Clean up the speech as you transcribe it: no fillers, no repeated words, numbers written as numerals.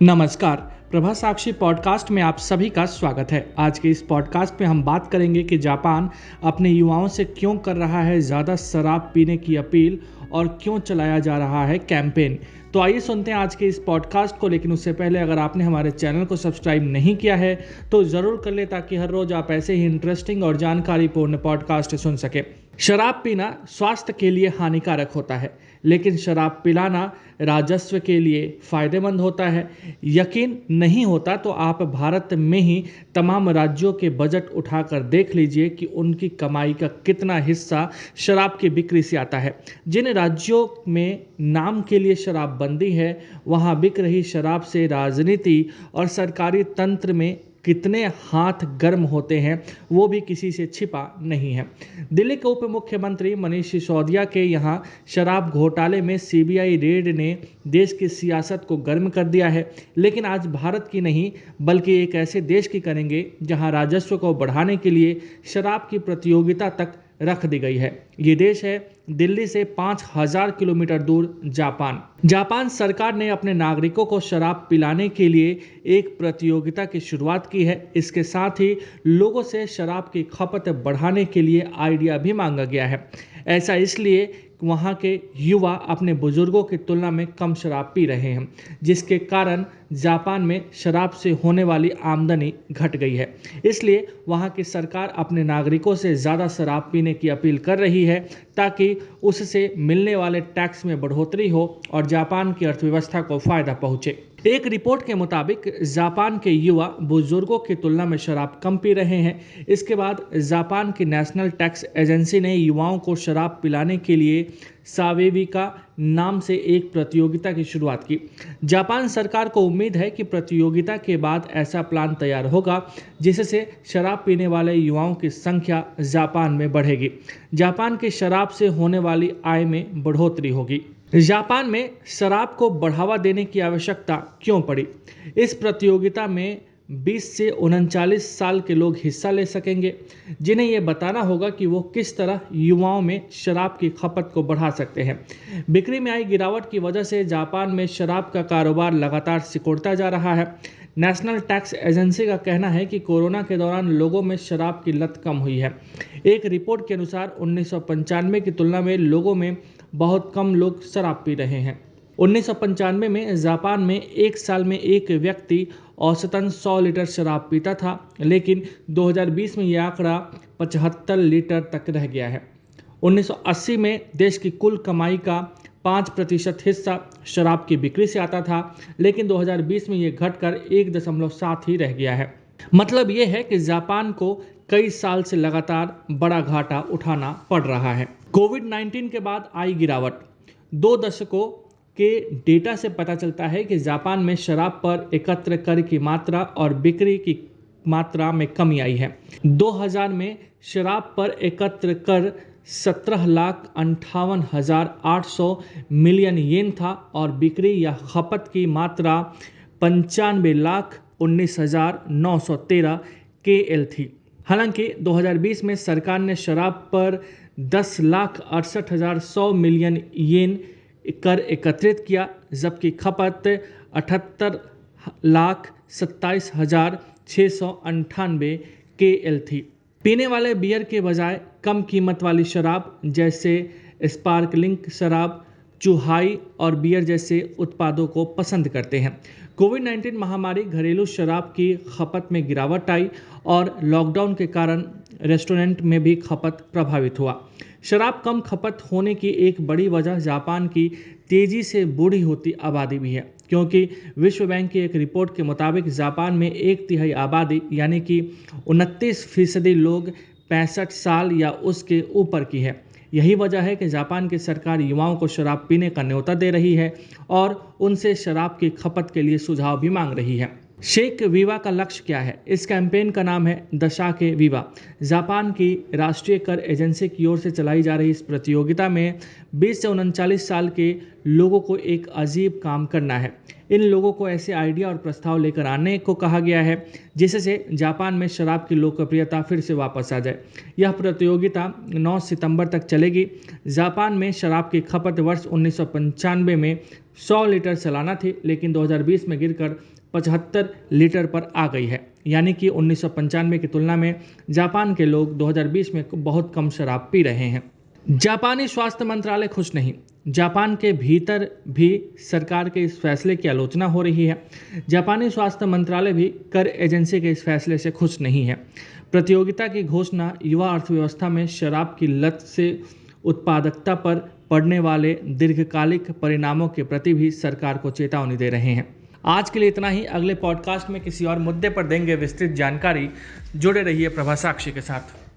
नमस्कार। प्रभा साक्षी पॉडकास्ट में आप सभी का स्वागत है। आज के इस पॉडकास्ट में हम बात करेंगे कि जापान अपने युवाओं से क्यों कर रहा है ज़्यादा शराब पीने की अपील और क्यों चलाया जा रहा है कैंपेन। तो आइए सुनते हैं आज के इस पॉडकास्ट को। लेकिन उससे पहले अगर आपने हमारे चैनल को सब्सक्राइब नहीं किया है तो ज़रूर कर ले, ताकि हर रोज़ आप ऐसे ही इंटरेस्टिंग और जानकारीपूर्ण पॉडकास्ट सुन सके। शराब पीना स्वास्थ्य के लिए हानिकारक होता है, लेकिन शराब पिलाना राजस्व के लिए फायदेमंद होता है। यकीन नहीं होता तो आप भारत में ही तमाम राज्यों के बजट उठाकर देख लीजिए कि उनकी कमाई का कितना हिस्सा शराब की बिक्री से आता है। जिन राज्यों में नाम के लिए शराबबंदी है, वहाँ बिक रही शराब से राजनीति और सरकारी तंत्र में कितने हाथ गर्म होते हैं, वो भी किसी से छिपा नहीं है। दिल्ली के उप मुख्यमंत्री मनीष सिसोदिया के यहाँ शराब घोटाले में सीबीआई रेड ने देश की सियासत को गर्म कर दिया है। लेकिन आज भारत की नहीं, बल्कि एक ऐसे देश की करेंगे जहाँ राजस्व को बढ़ाने के लिए शराब की प्रतियोगिता तक रख दी गई है। ये देश है दिल्ली से 5000 किलोमीटर दूर जापान। जापान सरकार ने अपने नागरिकों को शराब पिलाने के लिए एक प्रतियोगिता की शुरुआत की है। इसके साथ ही लोगों से शराब की खपत बढ़ाने के लिए आइडिया भी मांगा गया है। ऐसा इसलिए वहाँ के युवा अपने बुजुर्गों की तुलना में कम शराब पी रहे हैं, जिसके कारण जापान में शराब से होने वाली आमदनी घट गई है। इसलिए वहाँ की सरकार अपने नागरिकों से ज़्यादा शराब पीने की अपील कर रही है, ताकि उससे मिलने वाले टैक्स में बढ़ोतरी हो और जापान की अर्थव्यवस्था को फायदा पहुँचे। एक रिपोर्ट के मुताबिक जापान के युवा बुजुर्गों की तुलना में शराब कम पी रहे हैं। इसके बाद जापान की नेशनल टैक्स एजेंसी ने युवाओं को शराब पिलाने के लिए सावेविका नाम से एक प्रतियोगिता की शुरुआत की। जापान सरकार को उम्मीद है कि प्रतियोगिता के बाद ऐसा प्लान तैयार होगा जिससे शराब पीने वाले युवाओं की संख्या जापान में बढ़ेगी। जापान की शराब से होने वाली आय में बढ़ोतरी होगी। जापान में शराब को बढ़ावा देने की आवश्यकता क्यों पड़ी? इस प्रतियोगिता में 20 से 39 साल के लोग हिस्सा ले सकेंगे, जिन्हें ये बताना होगा कि वो किस तरह युवाओं में शराब की खपत को बढ़ा सकते हैं। बिक्री में आई गिरावट की वजह से जापान में शराब का कारोबार लगातार सिकुड़ता जा रहा है। नेशनल टैक्स एजेंसी का कहना है कि कोरोना के दौरान लोगों में शराब की लत कम हुई है। एक रिपोर्ट के अनुसार 1995 की तुलना में लोगों में बहुत कम लोग शराब पी रहे हैं। 1995 में जापान में एक साल में एक व्यक्ति औसतन 100 लीटर शराब पीता था, लेकिन 2020 में यह आंकड़ा 75 लीटर तक रह गया है। 1980 में देश की कुल कमाई का 5% हिस्सा शराब की बिक्री से आता था, लेकिन 2020 में ये घटकर 1.7 ही रह गया है। मतलब ये है कि जापान को कई साल से लगातार बड़ा घाटा उठाना पड़ रहा है। कोविड-19 के बाद आई गिरावट। 2 दशकों के डेटा से पता चलता है कि जापान में शराब पर एकत्र कर की मात्रा और बिक्री की मात्रा में कमी आई है। 2000 में शराब पर एकत्र कर 17,58,800 मिलियन येन था और बिक्री या खपत की मात्रा 95,19,913 KL थी। हालांकि 2020 में सरकार ने शराब पर 10,68,100 मिलियन येन कर एकत्रित किया, जबकि खपत 78,27,698 KL थी। पीने वाले बियर के बजाय कम कीमत वाली शराब जैसे स्पार्कलिंग शराब, चुहाई और बियर जैसे उत्पादों को पसंद करते हैं। कोविड-19 महामारी, घरेलू शराब की खपत में गिरावट आई और लॉकडाउन के कारण रेस्टोरेंट में भी खपत प्रभावित हुआ। शराब कम खपत होने की एक बड़ी वजह जापान की तेज़ी से बूढ़ी होती आबादी भी है, क्योंकि विश्व बैंक की एक रिपोर्ट के मुताबिक जापान में 1/3 आबादी यानी कि 29% लोग 65 साल या उसके ऊपर की है। यही वजह है कि जापान की सरकार युवाओं को शराब पीने का न्योता दे रही है और उनसे शराब की खपत के लिए सुझाव भी मांग रही है। शेक विवा का लक्ष्य क्या है? इस कैंपेन का नाम है दशाके विवा। जापान की राष्ट्रीय कर एजेंसी की ओर से चलाई जा रही इस प्रतियोगिता में 20 से 39 साल के लोगों को एक अजीब काम करना है। इन लोगों को ऐसे आइडिया और प्रस्ताव लेकर आने को कहा गया है जिससे जापान में शराब की लोकप्रियता फिर से वापस आ जाए। यह प्रतियोगिता 9 सितंबर तक चलेगी। जापान में शराब की खपत वर्ष 1995 में 100 लीटर सालाना थी, लेकिन 2020 में गिरकर 75 लीटर पर आ गई है। यानी कि 1995 की तुलना में जापान के लोग 2020 में बहुत कम शराब पी रहे हैं। जापानी स्वास्थ्य मंत्रालय खुश नहीं। जापान के भीतर भी सरकार के इस फैसले की आलोचना हो रही है। जापानी स्वास्थ्य मंत्रालय भी कर एजेंसी के इस फैसले से खुश नहीं है। प्रतियोगिता की घोषणा युवा अर्थव्यवस्था में शराब की लत से उत्पादकता पर पड़ने वाले दीर्घकालिक परिणामों के प्रति भी सरकार को चेतावनी दे रहे हैं। आज के लिए इतना ही। अगले पॉडकास्ट में किसी और मुद्दे पर देंगे विस्तृत जानकारी। जुड़े रहिए प्रभा साक्षी के साथ।